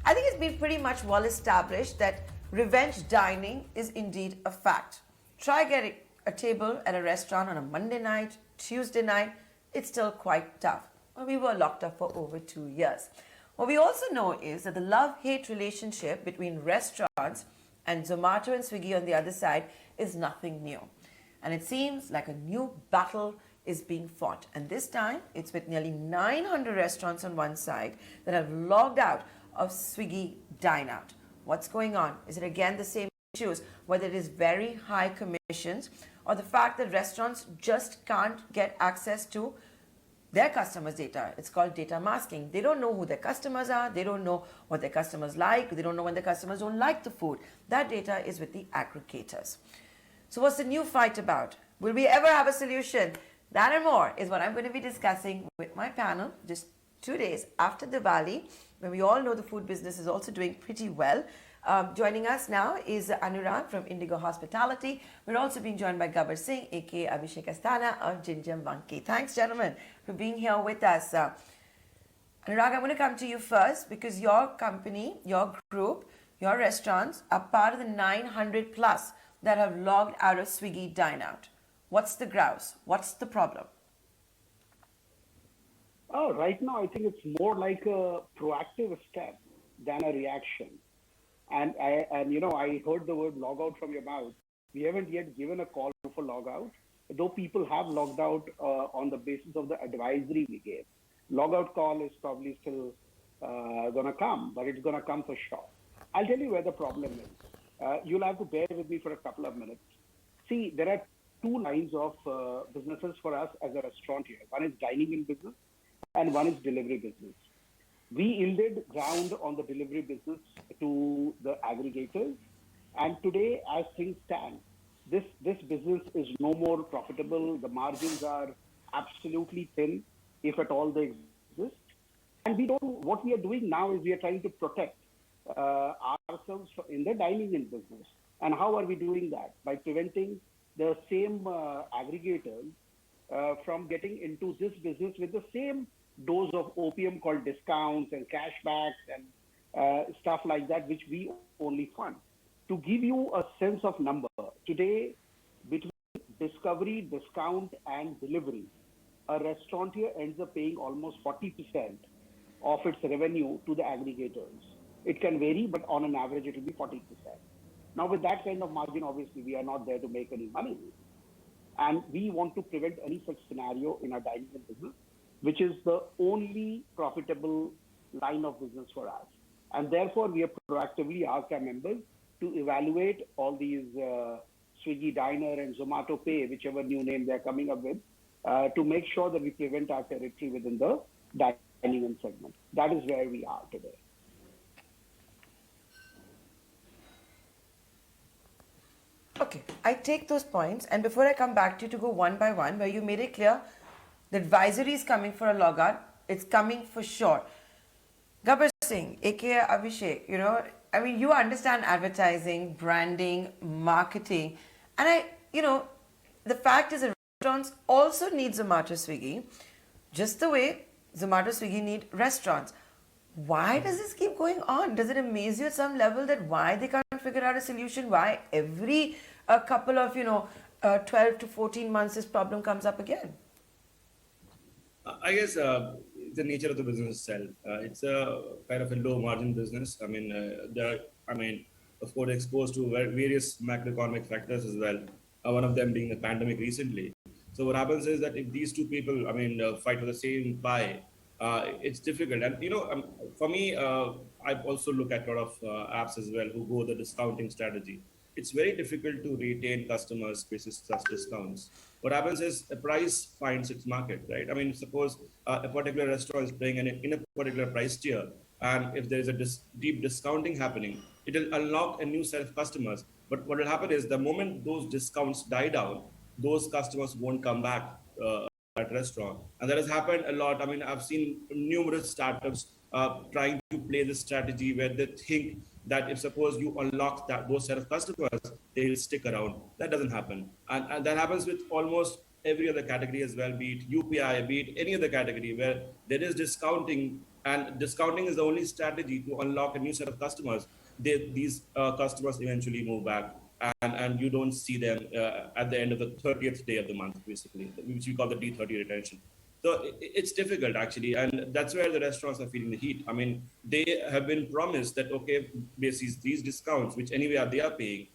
I think it's been pretty much well established that revenge dining is indeed a fact. Try getting a table at a restaurant on a Monday night, Tuesday night, it's still quite tough. Well, we were locked up for over 2 years. What we also know is that the love-hate relationship between restaurants and Zomato and Swiggy on the other side is nothing new. And it seems like a new battle is being fought. And this time, it's with nearly 900 restaurants on one side that have logged out of Swiggy Dine Out. What's going on? Is it again the same issues, whether it is very high commissions or the fact that restaurants just can't get access to their customers' data? It's called data masking. They don't know who their customers are. They don't know what their customers like. They don't know when their customers don't like the food. That data is with the aggregators. So what's the new fight about? Will we ever have a solution? That and more is what I'm going to be discussing with my panel just 2 days after Diwali, when we all know the food business is also doing pretty well. Joining us now is Anurag from Indigo Hospitality. We're also being joined by Gabbar Singh, aka Abhishek Asthana of Jinjam Vanki. Thanks, gentlemen, for being here with us. Anurag, I'm going to come to you first because your company, your group, your restaurants are part of the 900 plus that have logged out of Swiggy Dine Out. What's the grouse? What's the problem? Oh, right now, I think it's more like a proactive step than a reaction. And I heard the word log out from your mouth. We haven't yet given a call for log out, though people have logged out on the basis of the advisory we gave. Log out call is probably still gonna come, but it's gonna come for sure. I'll tell you where the problem is. You'll have to bear with me for a couple of minutes. See, there are two lines of businesses for us as a restaurant here. One is dining in business and one is delivery business. We yielded ground on the delivery business to the aggregators. And today, as things stand, this business is no more profitable. The margins are absolutely thin, if at all they exist. And what we are doing now is we are trying to protect ourselves in the dining in business. And how are we doing that? By preventing the same aggregators from getting into this business with the same dose of opium called discounts and cashbacks and stuff like that, which we only fund. To give you a sense of number, today, between discovery, discount, and delivery, a restaurant here ends up paying almost 40% of its revenue to the aggregators. It can vary, but on an average, it will be 40%. Now, with that kind of margin, obviously, we are not there to make any money. And we want to prevent any such scenario in our dining business, which is the only profitable line of business for us. And therefore, we have proactively asked our members to evaluate all these Swiggy Diner and Zomato Pay, whichever new name they're coming up with, to make sure that we prevent our territory within the dining in segment. That is where we are today. Okay, I take those points, and before I come back to you to go one by one, where you made it clear the advisory is coming for a logout, it's coming for sure. Gabbar Singh, aka Abhishek, you understand advertising, branding, marketing, and the fact is that restaurants also need Zomato Swiggy, just the way Zomato Swiggy need restaurants. Why does this keep going on? Does it amaze you at some level that why they can't figure out a solution? Why every couple of 12 to 14 months this problem comes up again? I guess the nature of the business itself. It's a kind of a low margin business. Of course, exposed to various macroeconomic factors as well. One of them being the pandemic recently. So what happens is that if these two people, fight for the same pie, it's difficult. And for me, I also look at a lot of apps as well who go the discounting strategy. It's very difficult to retain customers basis such discounts. What happens is a price finds its market, right? Suppose a particular restaurant is playing in a particular price tier, and if there is a deep discounting happening, it will unlock a new set of customers. But what will happen is the moment those discounts die down, those customers won't come back at restaurant. And that has happened a lot. I've seen numerous startups trying to play this strategy where they think that if suppose you unlock those set of customers, they'll stick around. That doesn't happen. And that happens with almost every other category as well, be it UPI, be it any other category where there is discounting And discounting is the only strategy to unlock a new set of customers. These customers eventually move back, and you don't see them at the end of the 30th day of the month, basically, which we call the D30 retention. So it's difficult actually, and that's where the restaurants are feeling the heat. I mean, they have been promised that okay, basically these discounts, which anyway they are paying,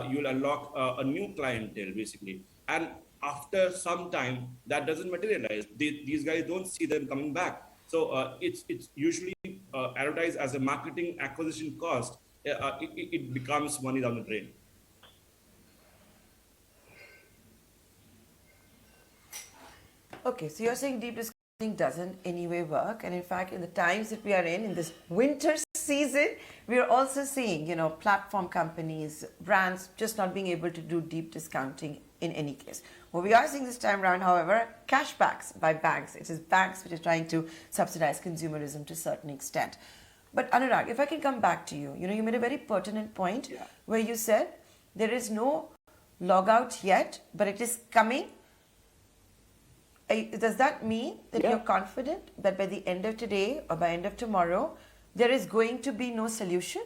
you'll unlock a new clientele basically, and after some time that doesn't materialize. These guys don't see them coming back. So it's usually advertised as a marketing acquisition cost. It becomes money down the drain. Okay, so you're saying deep discounting doesn't anyway work, and in fact, in the times that we are in this winter season, we are also seeing, platform companies, brands just not being able to do deep discounting in any case. What we are seeing this time around, however, cashbacks by banks. It is banks which are trying to subsidize consumerism to a certain extent. But Anurag, if I can come back to you, you made a very pertinent point where you said there is no logout yet, but it is coming. Does that mean that you're confident that by the end of today or by end of tomorrow, there is going to be no solution?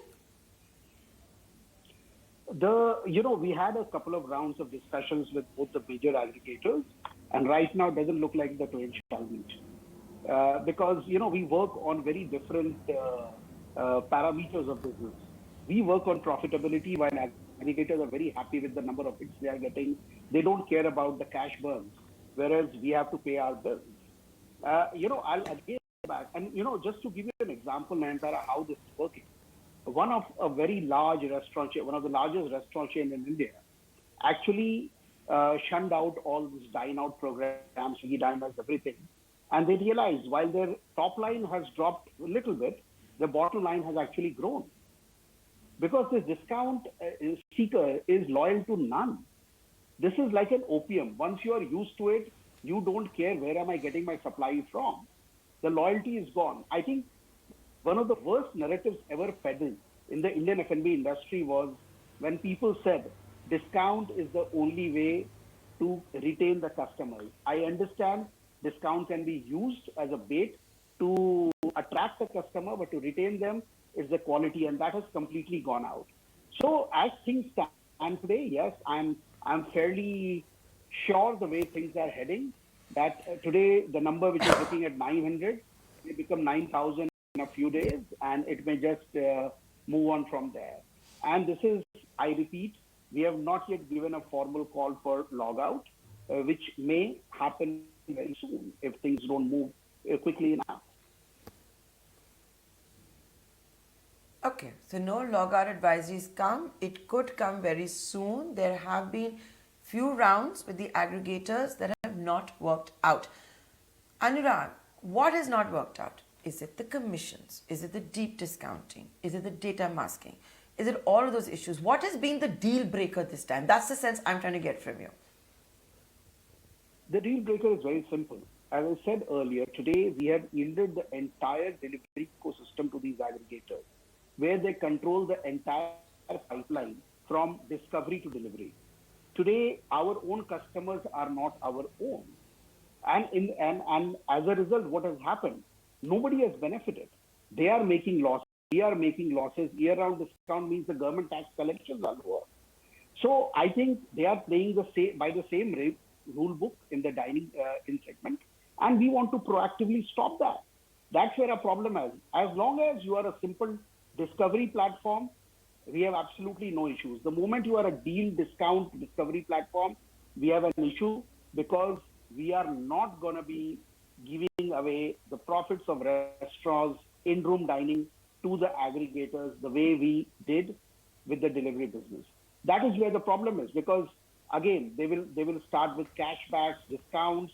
We had a couple of rounds of discussions with both the major aggregators, and right now it doesn't look like the twain shall meet. Because, we work on very different parameters of business. We work on profitability while aggregators are very happy with the number of hits they are getting. They don't care about the cash burns, whereas we have to pay our bills. I'll again go back and, just to give you an example, Nayantara, how this is working. One of a very large restaurant chain, one of the largest restaurant chains in India, actually shunned out all these dine out programs, Swiggy, Dine, everything. And they realized while their top line has dropped a little bit, the bottom line has actually grown. Because this discount seeker is loyal to none. This is like an opium. Once you are used to it, you don't care where am I getting my supply from. The loyalty is gone. I think one of the worst narratives ever peddled in the Indian F&B industry was when people said discount is the only way to retain the customers. I understand discount can be used as a bait to attract the customer, but to retain them is the quality, and that has completely gone out. So as things stand today, yes, I'm fairly sure the way things are heading, that today the number which is looking at 900 may become 9,000 in a few days, and it may just move on from there. And this is, I repeat, we have not yet given a formal call for logout, which may happen very soon if things don't move quickly enough. Okay, so no logout advisories come. It could come very soon. There have been few rounds with the aggregators that have not worked out. Anurag, what has not worked out? Is it the commissions? Is it the deep discounting? Is it the data masking? Is it all of those issues? What has been the deal breaker this time? That's the sense I'm trying to get from you. The deal breaker is very simple. As I said earlier, today we have yielded the entire delivery ecosystem to these aggregators, where they control the entire pipeline from discovery to delivery. Today, our own customers are not our own. And as a result, what has happened? Nobody has benefited. They are making losses. We are making losses. Year-round discount means the government tax collections are lower. So I think they are playing by the same rule book in the dining in segment, and we want to proactively stop that. That's where our problem is. As long as you are a simple discovery platform, we have absolutely no issues. The moment you are a deal discount discovery platform, we have an issue, because we are not going to be giving away the profits of restaurants, in-room dining to the aggregators the way we did with the delivery business. That is where the problem is, because again, they will start with cashbacks, discounts.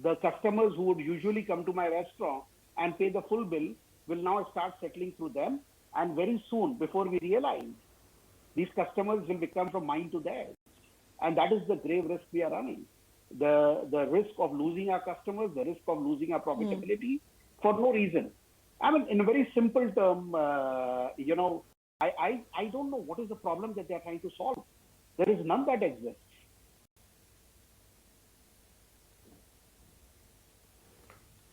The customers who would usually come to my restaurant and pay the full bill will now start settling through them. And very soon, before we realize, these customers will become from mine to theirs. And that is the grave risk we are running. The risk of losing our customers, the risk of losing our profitability for no reason. I mean, in a very simple term, I don't know what is the problem that they are trying to solve. There is none that exists.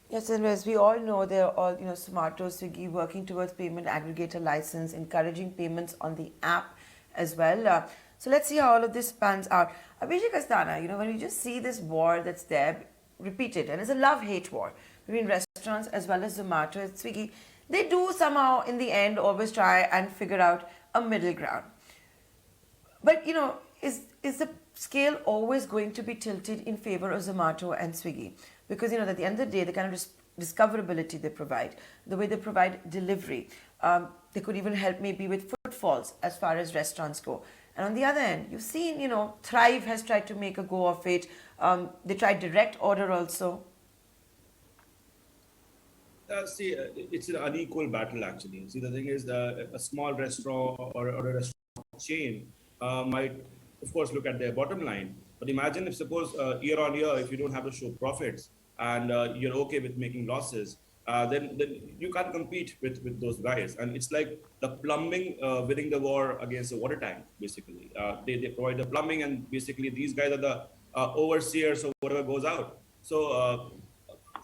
Yes, and as we all know, they're all, Zomato, Swiggy working towards payment aggregator license, encouraging payments on the app as well. So let's see how all of this pans out. Abhishek Astana, when we just see this war that's there repeated, and it's a love-hate war between restaurants as well as Zomato and Swiggy, they do somehow in the end always try and figure out a middle ground. But is the scale always going to be tilted in favor of Zomato and Swiggy? Because at the end of the day, the kind of discoverability they provide, the way they provide delivery, they could even help maybe with footfalls as far as restaurants go. And on the other end, you've seen, Thrive has tried to make a go of it. They tried direct order also. It's an unequal battle actually. See, the thing is, a small restaurant or a restaurant chain might, of course, look at their bottom line. But imagine if, suppose, year on year, if you don't have to show profits and you're okay with making losses, then you can't compete with those guys. And it's like the plumbing winning the war against the water tank, basically. They provide the plumbing, and basically these guys are the overseers of whatever goes out. So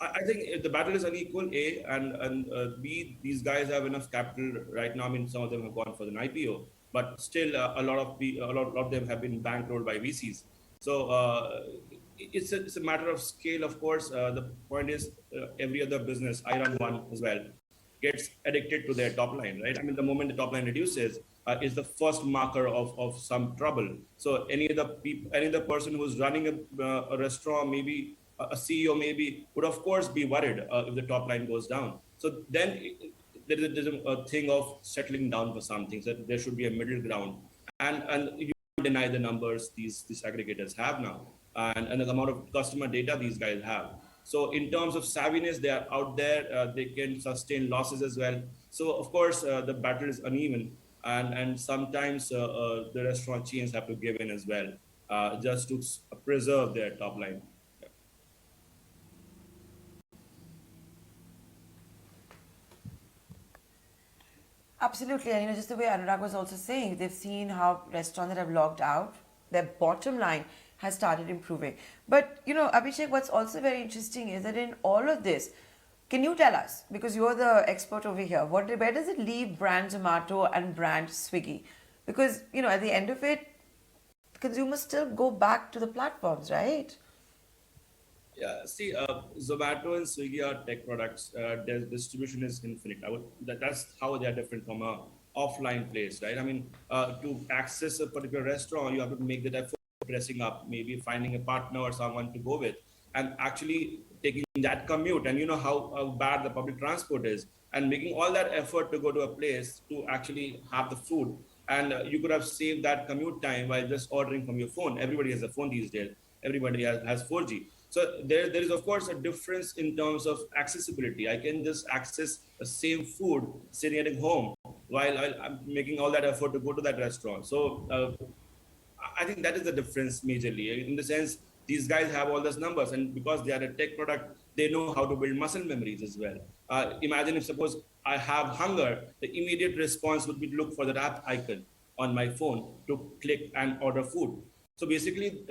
I think the battle is unequal, A, and B, these guys have enough capital right now. I mean, some of them have gone for an IPO, but still a lot of them have been bankrolled by VCs. So it's a matter of scale, of course. The point is, every other business, I run one as well, gets addicted to their top line, right? I mean, the moment the top line reduces, is the first marker of some trouble. So any other person who's running a restaurant, maybe a CEO, maybe would of course be worried if the top line goes down. So then there's a thing of settling down for something. So there should be a middle ground, and you can't deny the numbers these aggregators have now, and the amount of customer data these guys have. So in terms of savviness, they are out there. They can sustain losses as well. So of course, the battle is uneven, and sometimes the restaurant chains have to give in as well, just to preserve their top line. Absolutely, and just the way Anurag was also saying, they've seen how restaurants that have logged out, their bottom line has started improving. But Abhishek, what's also very interesting is that in all of this, can you tell us, because you're the expert over here, where does it leave brand Zomato and brand Swiggy? Because at the end of it, consumers still go back to the platforms, right? Yeah, see, Zomato and Swiggy are tech products. Their distribution is infinite. That's how they are different from a offline place, right? I mean, to access a particular restaurant, you have to make that effort, dressing up, maybe finding a partner or someone to go with, and actually taking that commute. And you know how bad the public transport is, and making all that effort to go to a place to actually have the food. And you could have saved that commute time by just ordering from your phone. Everybody has a phone these days. Everybody has 4G. So there is of course a difference in terms of accessibility. I can just access the same food sitting at home while I'm making all that effort to go to that restaurant. So I think that is the difference majorly. In the sense, these guys have all those numbers, and because they are a tech product, they know how to build muscle memories as well. Imagine if suppose I have hunger, the immediate response would be to look for that app icon on my phone to click and order food. So basically,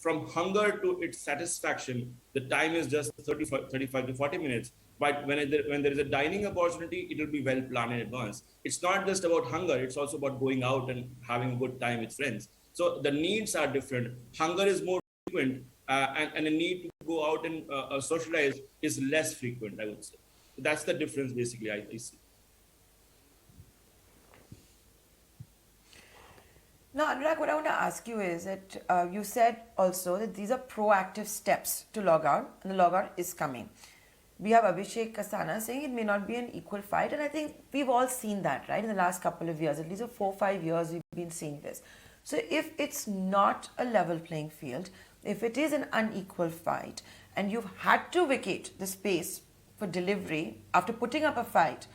from hunger to its satisfaction, the time is just 35 to 40 minutes. But when there is a dining opportunity, it will be well planned in advance. It's not just about hunger, it's also about going out and having a good time with friends. So the needs are different. Hunger is more frequent, and the need to go out and socialize is less frequent, I would say. That's the difference, basically, I see. Now, Anurag, what I want to ask you is that you said also that these are proactive steps to log out, and the logout is coming. We have Abhishek Kasana saying it may not be an equal fight, and I think we've all seen that, right? In the last couple of years, at least 4 or 5 years, we've been seeing this. So if it's not a level playing field, if it is an unequal fight, and you've had to vacate the space for delivery after putting up a fight,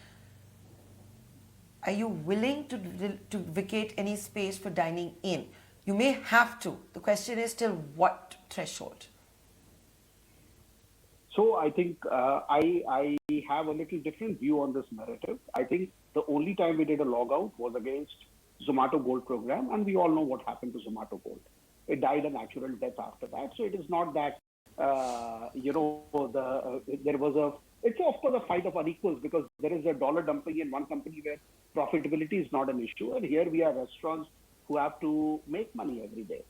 are you willing to vacate any space for dining in? You may have to. The question is still what threshold? So I think I have a little different view on this narrative. I think the only time we did a logout was against Zomato Gold program, and we all know what happened to Zomato Gold. It died a natural death after that. So it is not that there was it's of course a fight of unequals because there is a dollar dumping in one company where profitability is not an issue. And here we are restaurants who have to make money every day.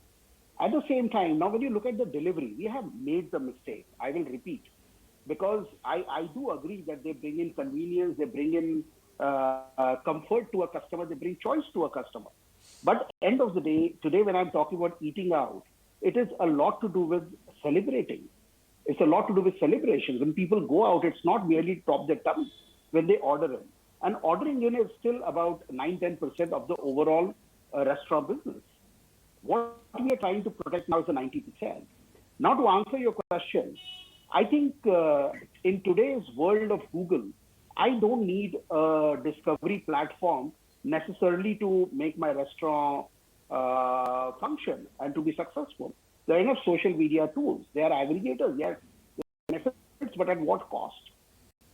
At the same time, now when you look at the delivery, we have made the mistake. I will repeat, because I do agree that they bring in convenience, they bring in comfort to a customer, they bring choice to a customer. But end of the day, today when I'm talking about eating out, it is a lot to do with celebrating. It's a lot to do with celebrations. When people go out, it's not merely top their tummy when they order in. And ordering in is still about 9-10% of the overall restaurant business. What we are trying to protect now is the 90%. Now to answer your question, I think in today's world of Google, I don't need a discovery platform necessarily to make my restaurant function and to be successful. There are enough social media tools. They are aggregators, yes, benefits, but at what cost?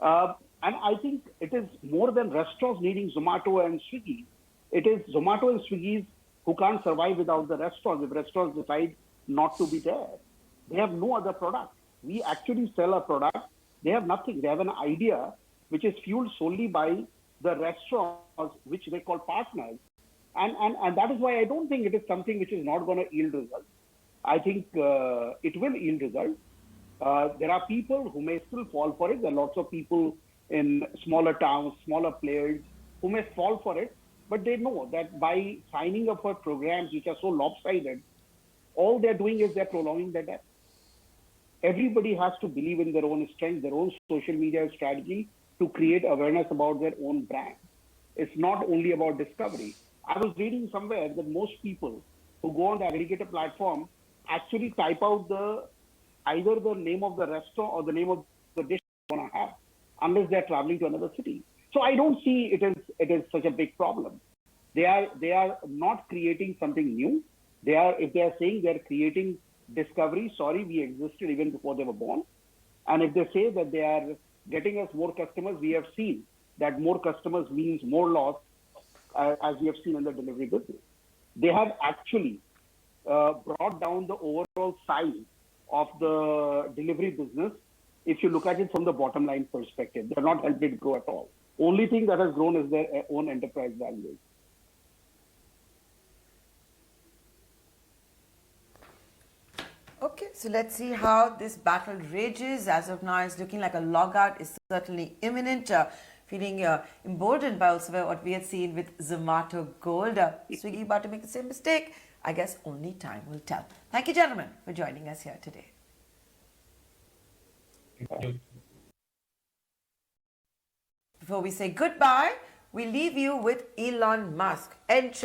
And I think it is more than restaurants needing Zomato and Swiggy. It is Zomato and Swiggy's who can't survive without the restaurants if restaurants decide not to be there. They have no other product. We actually sell a product. They have nothing. They have an idea which is fueled solely by the restaurants, which they call partners. And that is why I don't think it is something which is not going to yield results. I think it will yield results. There are people who may still fall for it. There are lots of people in smaller towns, smaller players who may fall for it, but they know that by signing up for programs which are so lopsided, all they're doing is they're prolonging their death. Everybody has to believe in their own strength, their own social media strategy to create awareness about their own brand. It's not only about discovery. I was reading somewhere that most people who go on the aggregator platform actually type out either the name of the restaurant or the name of the dish they want to have, unless they're traveling to another city. So I don't see it is such a big problem. They are not creating something new. If they are saying they're creating discovery, sorry, we existed even before they were born. And if they say that they are getting us more customers, we have seen that more customers means more loss, as we have seen in the delivery business. They have actually brought down the overall size of the delivery business. If you look at it from the bottom line perspective, they're not helped it grow at all. Only thing that has grown is their own enterprise value. Okay, so let's see how this battle rages. As of now, it's looking like a logout is certainly imminent. Feeling emboldened by also what we had seen with Zomato Gold. Swiggy about to make the same mistake. I guess only time will tell. Thank you, gentlemen, for joining us here today. Thank you. Before we say goodbye, we leave you with Elon Musk entering